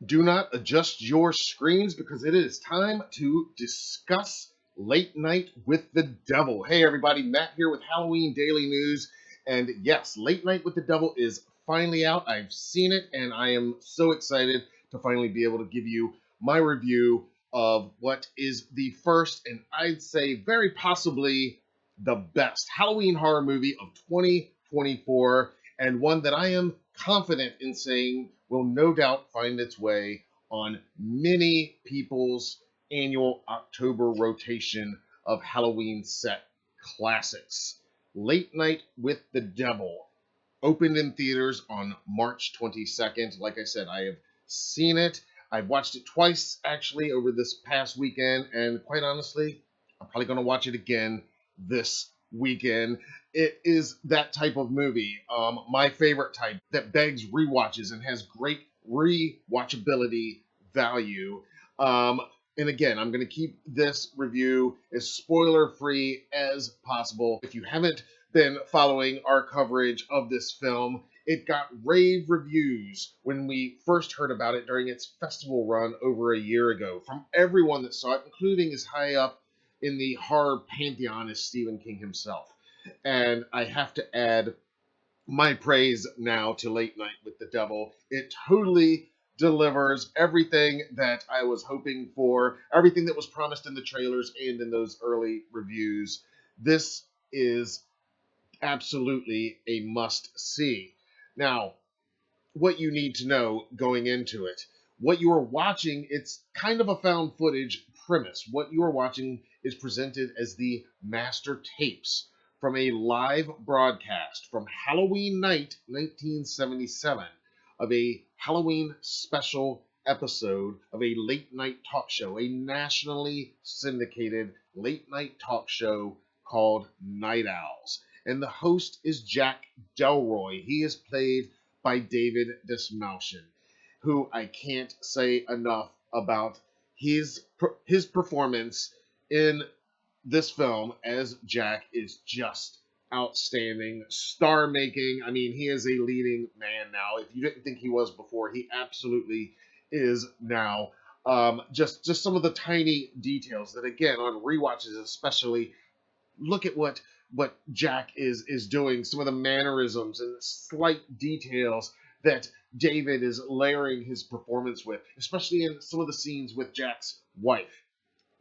Do not adjust your screens because it is time to discuss Late Night with the Devil. Hey, everybody, Matt here with Halloween Daily News. And yes, Late Night with the Devil is finally out. I've seen it, and I am so excited to finally be able to give you my review of what is the first, and I'd say very possibly the best Halloween horror movie of 2024, and one that I am confident in saying will no doubt find its way on many people's annual October rotation of Halloween set classics. Late Night with the Devil opened in theaters on March 22nd. Like I said, I have seen it. I've watched it twice actually over this past weekend, and quite honestly, I'm probably going to watch it again this weekend. It is that type of movie, my favorite type, that begs rewatches and has great rewatchability value. Um, and again, I'm going to keep this review as spoiler free as possible. If you haven't been following our coverage of this film, it got rave reviews when we first heard about it during its festival run over a year ago from everyone that saw it, including as high up in the horror pantheon as Stephen King himself. And I have to add my praise now to Late Night with the Devil. It totally delivers everything that I was hoping for, everything that was promised in the trailers and in those early reviews. This is absolutely a must see. Now, what you need to know going into it. What you are watching, it's kind of a found footage premise. What you are watching is presented as the master tapes from a live broadcast from Halloween night 1977 of a Halloween special episode of a late night talk show, a nationally syndicated late night talk show called Night Owls. And the host is Jack Delroy. He is played by David Dastmalchian, who I can't say enough about his performance in this film as Jack is just outstanding, star making. I mean, he is a leading man now. If you didn't think he was before, he absolutely is now. Just some of the tiny details that, again, on rewatches especially, look at what Jack is doing, some of the mannerisms and slight details that David is layering his performance with, especially in some of the scenes with Jack's wife.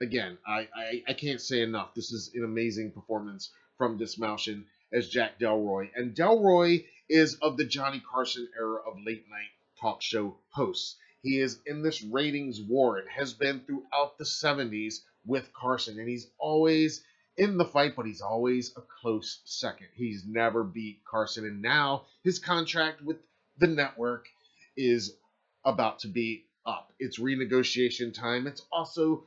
Again, I can't say enough. This is an amazing performance from Dastmalchian as Jack Delroy. And Delroy is of the Johnny Carson era of late night talk show hosts. He is in this ratings war and has been throughout the 70s with Carson, and he's always in the fight, but he's always a close second. He's never beat Carson, and now his contract with the network is about to be up. It's renegotiation time. It's also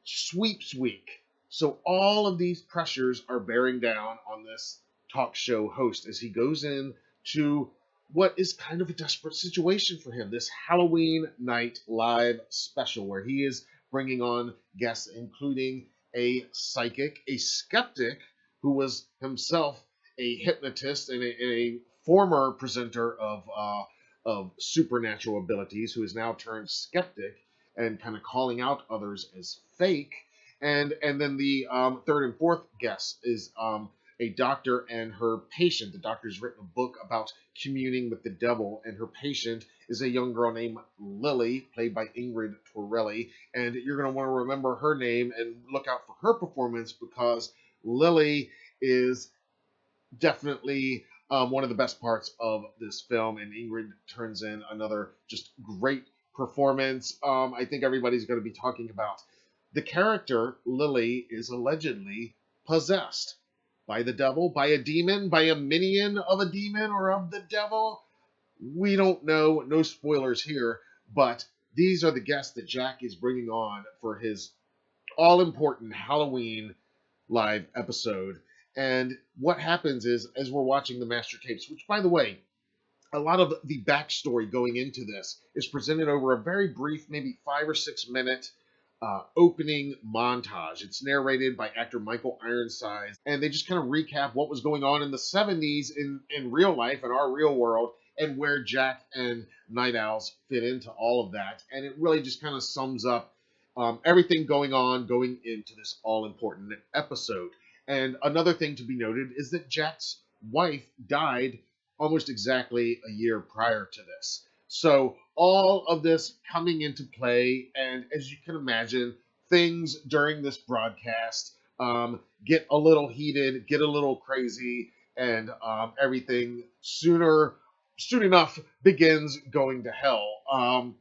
sweeps week. So all of these pressures are bearing down on this talk show host as he goes in to what is kind of a desperate situation for him, this Halloween night live special where he is bringing on guests, including a psychic, a skeptic who was himself a hypnotist and a former presenter of supernatural abilities, who is now turned skeptic and kind of calling out others as fake. And then the third and fourth guest is a doctor and her patient. The doctor's written a book about communing with the devil, and her patient is a young girl named Lily, played by Ingrid Torelli. And you're going to want to remember her name and look out for her performance, because Lily is definitely one of the best parts of this film, and Ingrid turns in another just great performance. I think everybody's going to be talking about the character. Lily is allegedly possessed by the devil, by a demon, by a minion of a demon or of the devil. We don't know. No spoilers here, but these are the guests that Jack is bringing on for his all-important Halloween live episode. And what happens is, as we're watching the master tapes, which, by the way, a lot of the backstory going into this is presented over a very brief, maybe 5 or 6 minute opening montage. It's narrated by actor Michael Ironside, and they just kind of recap what was going on in the 70s in real life, in our real world, and where Jack and Night Owls fit into all of that. And it really just kind of sums up everything going on going into this all important episode. And another thing to be noted is that Jack's wife died almost exactly a year prior to this. So all of this coming into play, and as you can imagine, things during this broadcast get a little heated, get a little crazy, and everything soon enough begins going to hell.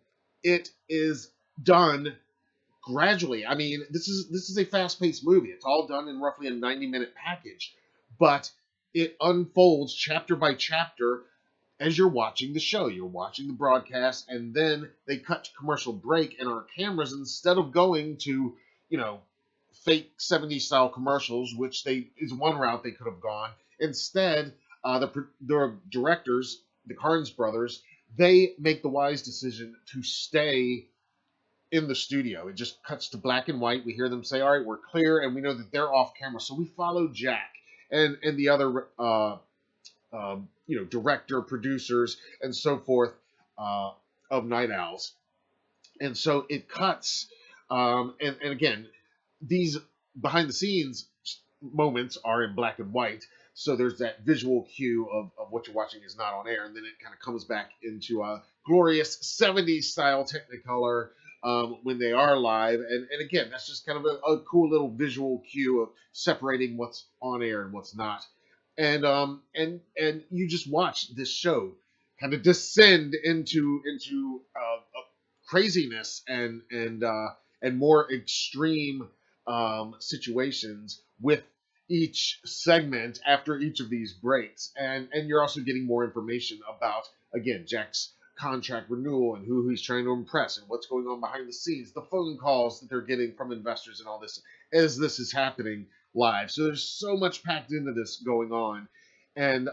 It is done gradually. I mean, this is a fast-paced movie. It's all done in roughly a 90-minute package, but it unfolds chapter by chapter as you're watching the show. You're watching the broadcast, and then they cut to commercial break, and our cameras, instead of going to, you know, fake 70s style commercials, which they is one route they could have gone. Instead, the directors, the Carnes brothers, they make the wise decision to stay in the studio. It just cuts to black and white. We hear them say, "All right, we're clear," and we know that they're off camera. So we follow Jack and the other director, producers, and so forth of Night Owls. And so it cuts, and again, these behind the scenes moments are in black and white. So there's that visual cue of what you're watching is not on air, and then it kind of comes back into a glorious 70s style Technicolor when they are live. And again, that's just kind of a cool little visual cue of separating what's on air and what's not. And you just watch this show kind of descend into craziness and more extreme situations with each segment after each of these breaks, and you're also getting more information about, again, Jack's contract renewal and who he's trying to impress and what's going on behind the scenes, the phone calls that they're getting from investors and all this as this is happening live. So there's so much packed into this going on, and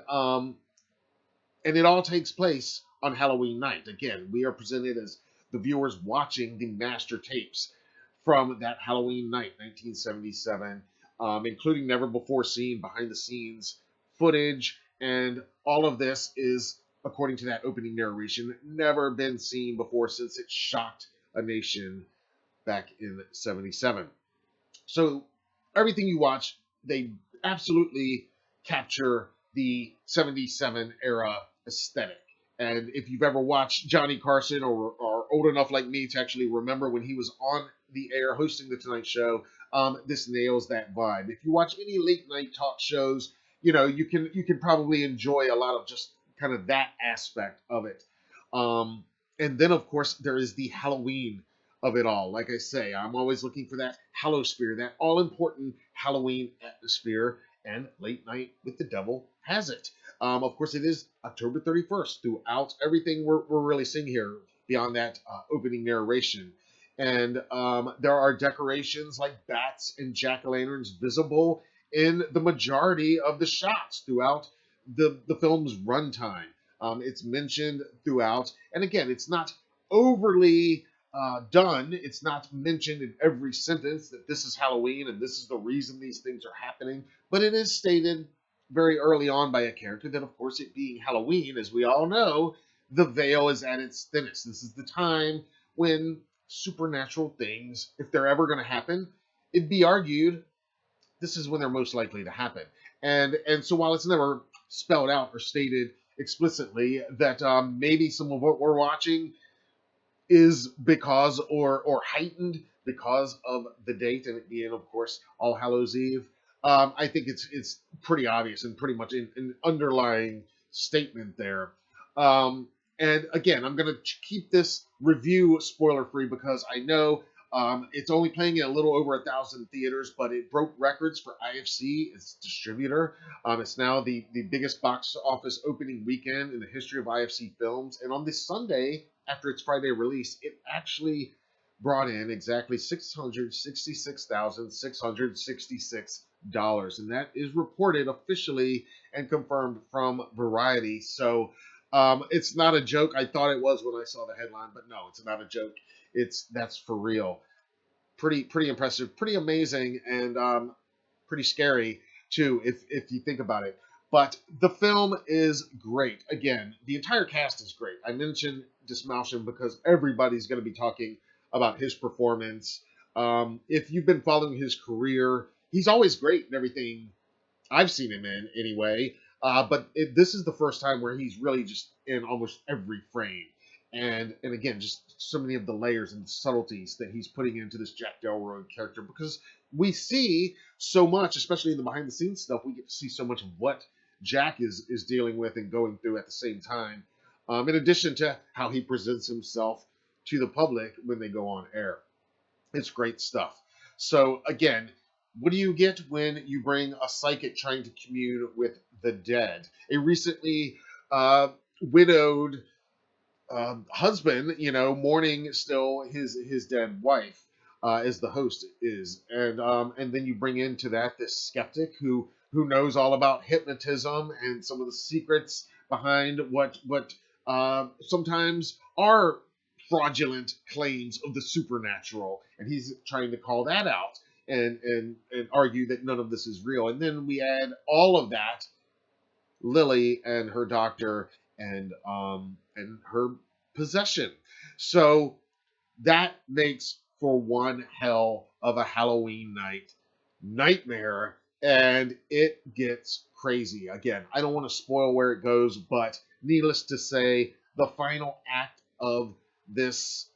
it all takes place on Halloween night. Again, we are presented as the viewers watching the master tapes from that Halloween night, 1977, including never before seen behind the scenes footage. And all of this is, according to that opening narration, never been seen before since it shocked a nation back in 77. So everything you watch, they absolutely capture the 77 era aesthetic. And if you've ever watched Johnny Carson or are old enough like me to actually remember when he was on the air hosting the Tonight Show, this nails that vibe. If you watch any late night talk shows, you can probably enjoy a lot of just kind of that aspect of it. And then of course there is the Halloween of it all. Like I say, I'm always looking for that Hallosphere, that all important Halloween atmosphere, and Late Night with the Devil has it. Of course, it is October 31st throughout everything we're really seeing here beyond that opening narration. And there are decorations like bats and jack-o'-lanterns visible in the majority of the shots throughout the film's runtime. It's mentioned throughout. And again, it's not overly done. It's not mentioned in every sentence that this is Halloween and this is the reason these things are happening. But it is stated very early on by a character that, of course, it being Halloween, as we all know, the veil is at its thinnest. This is the time when supernatural things, if they're ever going to happen, it'd be argued this is when they're most likely to happen. And so while it's never spelled out or stated explicitly that maybe some of what we're watching is because or heightened because of the date and it being, of course, All Hallows Eve, I think it's pretty obvious and pretty much an underlying statement there. And again, I'm going to keep this review spoiler free because I know it's only playing in a little over 1,000 theaters, but it broke records for IFC, its distributor. It's now the biggest box office opening weekend in the history of IFC films. And on this Sunday, after its Friday release, it actually brought in exactly $666,666. And that is reported officially and confirmed from Variety. So it's not a joke. I thought it was when I saw the headline, but no, it's not a joke. That's for real. Pretty impressive, pretty amazing, and pretty scary too if you think about it. But the film is great. Again, the entire cast is great. I mentioned Dastmalchian because everybody's going to be talking about his performance. If you've been following his career, he's always great in everything I've seen him in anyway. But this is the first time where he's really just in almost every frame. And again, just so many of the layers and subtleties that he's putting into this Jack Delroy character, because we see so much, especially in the behind the scenes stuff, we get to see so much of what Jack is dealing with and going through at the same time. In addition to how he presents himself to the public when they go on air. It's great stuff. So again, what do you get when you bring a psychic trying to commune with the dead? A recently widowed husband, mourning still his dead wife, as the host is, and then you bring into that this skeptic who knows all about hypnotism and some of the secrets behind what sometimes are fraudulent claims of the supernatural, and he's trying to call that out and argue that none of this is real. And then we add all of that, Lily and her doctor and her possession. So that makes for one hell of a Halloween night nightmare, and it gets crazy. Again, I don't want to spoil where it goes, but needless to say, the final act of this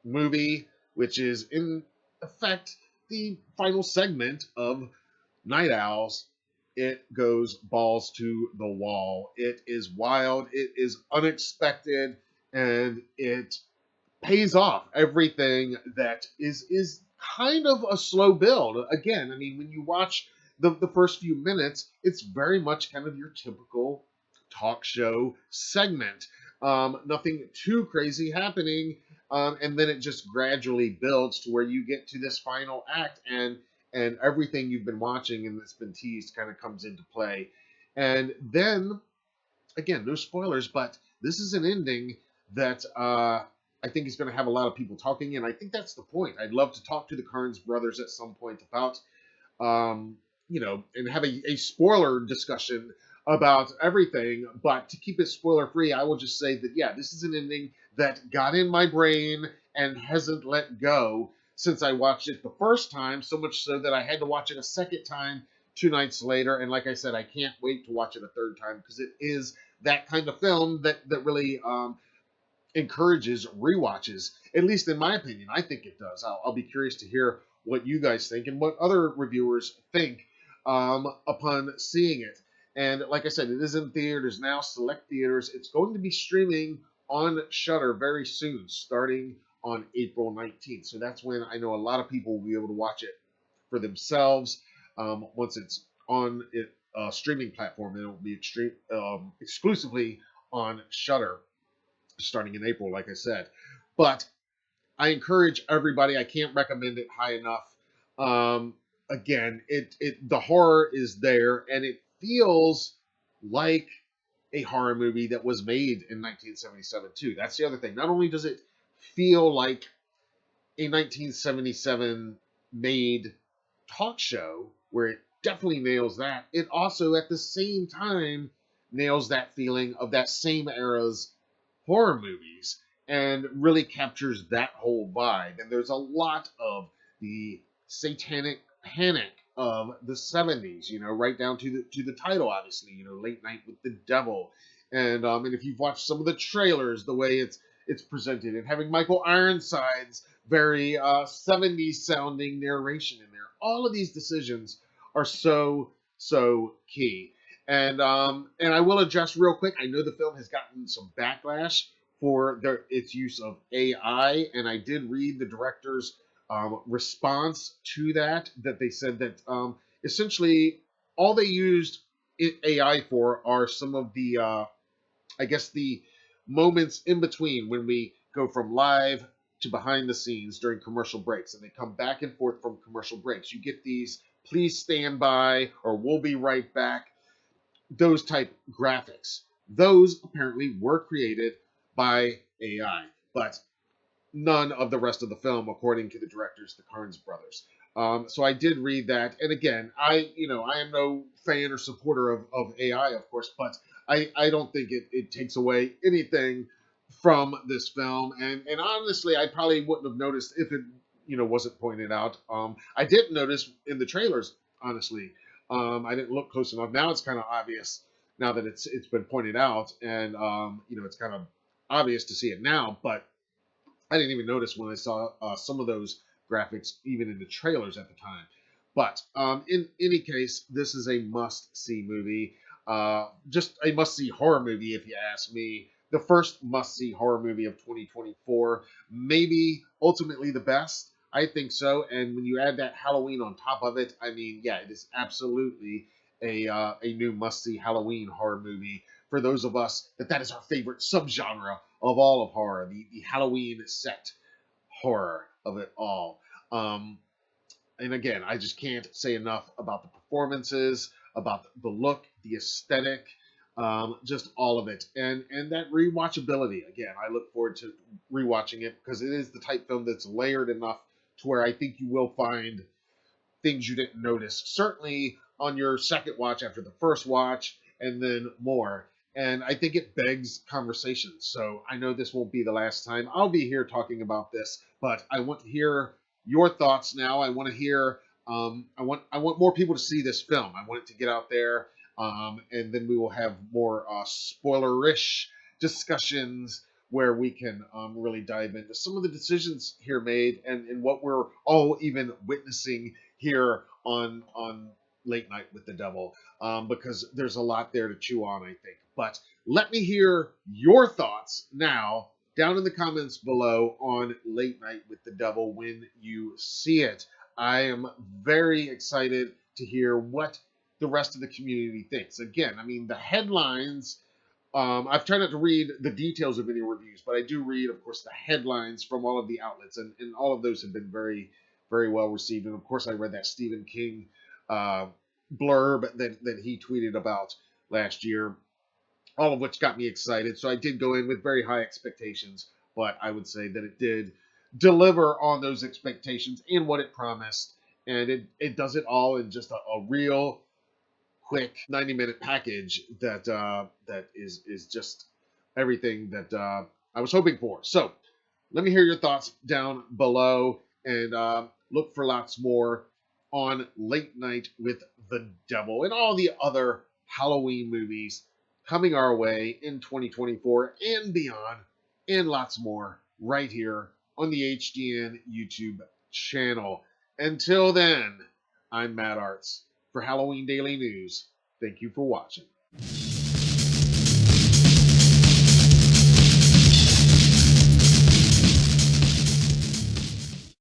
movie, which is in effect the final segment of Night Owls, it goes balls to the wall. It is wild, it is unexpected, and it pays off everything that is kind of a slow build. Again, I mean, when you watch the first few minutes, it's very much kind of your typical talk show segment. Nothing too crazy happening, and then it just gradually builds to where you get to this final act, and everything you've been watching and that's been teased kind of comes into play. And then, again, no spoilers, but this is an ending that I think is going to have a lot of people talking, and I think that's the point. I'd love to talk to the Carnes brothers at some point about, and have a spoiler discussion about everything. But to keep it spoiler free, I will just say that, yeah, this is an ending that got in my brain and hasn't let go since I watched it the first time, so much so that I had to watch it a second time 2 nights later. And like I said, I can't wait to watch it a third time, because it is that kind of film that really encourages rewatches, at least in my opinion. I think it does. I'll be curious to hear what you guys think and what other reviewers think upon seeing it. And like I said, it is in theaters now, select theaters. It's going to be streaming on Shudder very soon, starting on April 19th. So that's when I know a lot of people will be able to watch it for themselves once it's on a streaming platform. It will be exclusively on Shudder starting in April, like I said. But I encourage everybody. I can't recommend it high enough. Again, the horror is there, and it feels like a horror movie that was made in 1977 too. That's the other thing. Not only does it feel like a 1977 made talk show, where it definitely nails that, it also at the same time nails that feeling of that same era's horror movies and really captures that whole vibe. And there's a lot of the satanic panic of the 70s, right down to the title, obviously, Late Night with the Devil. And if you've watched some of the trailers, the way it's presented, and having Michael Ironside's very 70s sounding narration in there, all of these decisions are so key. And I will address real quick, I know the film has gotten some backlash for its use of AI, and I did read the director's response to that they said that essentially all they used AI for are some of the, I guess, the moments in between when we go from live to behind the scenes during commercial breaks, and they come back and forth from commercial breaks. You get these "please stand by" or "we'll be right back," those type graphics. Those apparently were created by AI, but none of the rest of the film, according to the directors, the Carnes brothers. So I did read that, and again, I am no fan or supporter of AI, of course, but I don't think it takes away anything from this film, and honestly, I probably wouldn't have noticed if it wasn't pointed out. I didn't notice in the trailers, honestly. I didn't look close enough. Now it's kind of obvious now that it's been pointed out, and it's kind of obvious to see it now, but I didn't even notice when I saw some of those graphics, even in the trailers at the time. But in any case, this is a must-see movie. Just a must-see horror movie, if you ask me. The first must-see horror movie of 2024. Maybe ultimately the best. I think so. And when you add that Halloween on top of it, I mean, yeah, it is absolutely a new must-see Halloween horror movie for those of us that is our favorite subgenre of all of horror, the Halloween set horror of it all. Um, and again, I just can't say enough about the performances, about the look, the aesthetic, just all of it, and that rewatchability. Again, I look forward to rewatching it because it is the type film that's layered enough to where I think you will find things you didn't notice. Certainly on your second watch after the first watch, and then more. And I think it begs conversation. So I know this won't be the last time I'll be here talking about this, but I want to hear your thoughts now. I want to hear. I want more people to see this film. I want it to get out there, and then we will have more spoilerish discussions where we can really dive into some of the decisions here made and what we're all even witnessing here on Late Night with the Devil, because there's a lot there to chew on, I think. But let me hear your thoughts now down in the comments below on Late Night with the Devil when you see it. I am very excited to hear what the rest of the community thinks. Again, I mean, the headlines. I've tried not to read the details of any reviews, but I do read, of course, the headlines from all of the outlets, and all of those have been very, very well received. And of course, I read that Stephen King uh, blurb that he tweeted about last year, all of which got me excited. So I did go in with very high expectations, but I would say that it did deliver on those expectations and what it promised, and it does it all in just a real quick 90-minute package that is just everything that I was hoping for. So let me hear your thoughts down below, and look for lots more on Late Night with the Devil and all the other Halloween movies coming our way in 2024 and beyond, and lots more right here on the HDN YouTube channel. Until then, I'm Matt Arts for Halloween Daily News. Thank you for watching.